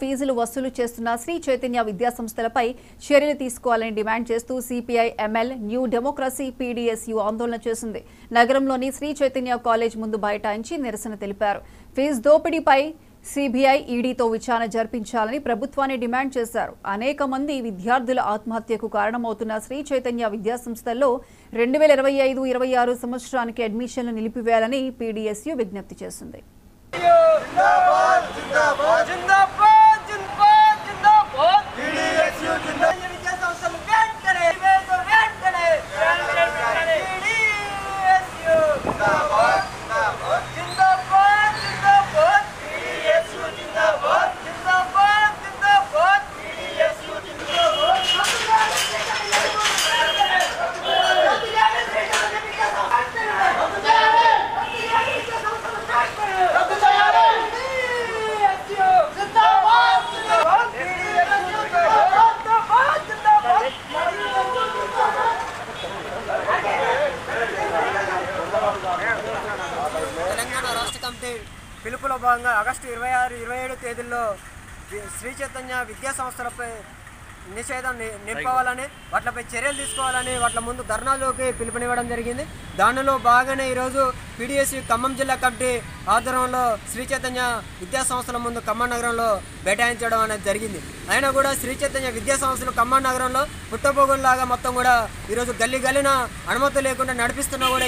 ఫీజులు వసూలు చేస్తున్న శ్రీ చైతన్య విద్యా సంస్థలపై చర్యలు తీసుకోవాలని డిమాండ్ చేస్తూ CPI ML new democracy PDSU ఆందోళన చేసింది. నగరంలోని శ్రీ చైతన్య కాలేజ్ ముందు బైఠాయించి నిరసన తెలిపారు. ఫీజు దోపిడీపై సిబిఐ ఈడీతో విచారణ జరిపించాలని ప్రభుత్వాన్ని డిమాండ్ చేశారు. అనేక మంది విద్యార్థుల ఆత్మహత్యకు కారణమవుతున్న శ్రీ చైతన్య విద్యా సంస్థల్లో 2025-26 సంవత్సరానికి అడ్మిషన్లు నిలిపివేయాలని పీడీఎస్యూ విజ్ఞప్తి చేసింది. తెలంగాణ రాష్ట్ర కమిటీ పిలుపులో భాగంగా ఆగస్టు 26-27 తేదీల్లో శ్రీ చైతన్య విద్యా సంస్థలపై నిషేధం నింపాలని, వాటిపై చర్యలు తీసుకోవాలని వాటి ముందు ధర్నాలోకి పిలుపునివ్వడం జరిగింది. దానిలో భాగంగానే ఈరోజు పీడీఎస్యూ ఖమ్మం జిల్లా కమిటీ ఆధ్వర్యంలో శ్రీ చైతన్య విద్యా సంస్థల ముందు ఖమ్మం నగరంలో బైఠాయించడం అనేది జరిగింది. అయినా కూడా శ్రీ చైతన్య విద్యా సంస్థలు ఖమ్మం నగరంలో పుట్టబోగుల్లాగా మొత్తం కూడా ఈరోజు గల్లీ గల్లీన అనుమతి లేకుండా నడిపిస్తున్నా కూడా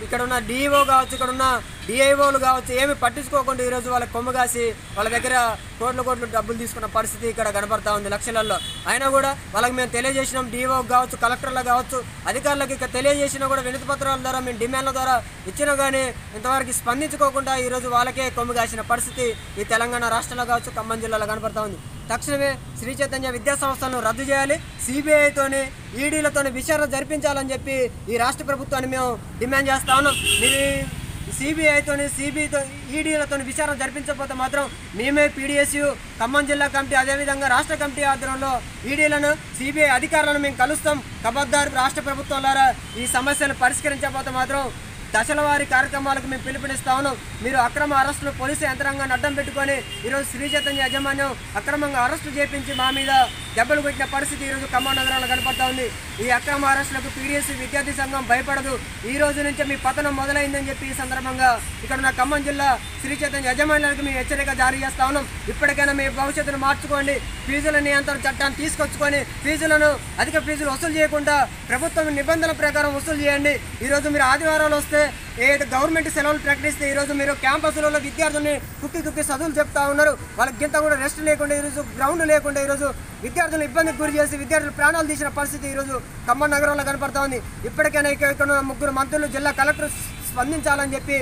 ఇక్కడున్న డిఈఓ కావచ్చు, ఇక్కడున్న డిఐఓలు కావచ్చు ఏమి పట్టించుకోకుండా ఈరోజు వాళ్ళకి కొమ్ము కాసి వాళ్ళ దగ్గర కోట్లు డబ్బులు తీసుకున్న పరిస్థితి ఇక్కడ కనబడతా ఉంది లక్షలలో. అయినా కూడా వాళ్ళకి మేము తెలియజేసినాం, డిఓ కావచ్చు, కలెక్టర్లకు కావచ్చు, అధికారులకు ఇక్కడ తెలియజేసినా కూడా వినతి పత్రాల ద్వారా మేము డిమాండ్ల ద్వారా ఇచ్చినా కానీ ఇంతవరకు స్పందించుకోకుండా ఈరోజు వాళ్ళకే కొమ్ము కాసిన పరిస్థితి ఈ తెలంగాణ రాష్ట్రంలో కావచ్చు, ఖమ్మం జిల్లాలో కనబడతా ఉంది. తక్షణమే శ్రీ చైతన్య విద్యా సంస్థలను రద్దు చేయాలి, సిబిఐతోని ఈడీలతోని విచారణ జరిపించాలని చెప్పి ఈ రాష్ట్ర ప్రభుత్వాన్ని మేము డిమాండ్ చేస్తా ఉన్నాం. సిబిఐతోని ఈడీలతో విచారణ జరిపించకపోతే మాత్రం మేమే పీడీఎస్యూ ఖమ్మం జిల్లా కమిటీ అదేవిధంగా రాష్ట్ర కమిటీ ఆధ్వర్యంలో ఈడీలను సిబిఐ అధికారులను మేము కలుస్తాం. ఖబర్దార్ రాష్ట్ర ప్రభుత్వం ద్వారా ఈ సమస్యను పరిష్కరించకపోతే మాత్రం దశల వారి కార్యక్రమాలకు మేము పిలుపునిస్తా ఉన్నాం. మీరు అక్రమ అరెస్టులు పోలీసు యంత్రాంగాన్ని అడ్డం పెట్టుకొని ఈరోజు శ్రీ చైతన్య యాజమాన్యం అక్రమంగా అరెస్టు చేపించి మా మీద దెబ్బలు కొట్టిన పరిస్థితి ఈరోజు ఖమ్మం నగరంలో కనపడతా ఉంది. ఈ అక్రమ అరెస్టులకు పీడీఎస్యూ విద్యార్థి సంఘం భయపడదు. ఈ రోజు నుంచే మీ పతనం మొదలైందని చెప్పి ఈ సందర్భంగా ఇక్కడ ఉన్న ఖమ్మం జిల్లా శ్రీ చైతన్య యాజమాన్యాలకు మేము హెచ్చరిక జారీ చేస్తా ఉన్నాం. ఇప్పటికైనా మీ భవిష్యత్తును మార్చుకోండి, ఫీజుల నియంత్రణ చట్టాన్ని తీసుకొచ్చుకొని అధిక ఫీజులు వసూలు చేయకుండా ప్రభుత్వం నిబంధనల ప్రకారం వసూలు చేయండి. ఈరోజు మీరు ఆదివారాలు వస్తే గవర్నమెంట్ సెలవులు ప్రకటిస్తే ఈరోజు మీరు క్యాంపస్లలో విద్యార్థుల్ని కుక్కి చదువులు చెప్తా ఉన్నారు. వాళ్ళకి గింత కూడా రెస్ట్ లేకుండా ఈరోజు గ్రౌండ్ లేకుండా ఈరోజు విద్యార్థులు ఇబ్బందికి గురి చేసి విద్యార్థులు ప్రాణాలు తీసిన పరిస్థితి ఈరోజు ఖమ్మం నగరంలో కనపడతా ఉంది. ఇప్పటికైనా ఇక్కడ 3 మంత్రులు జిల్లా కలెక్టర్ స్పందించాలని చెప్పి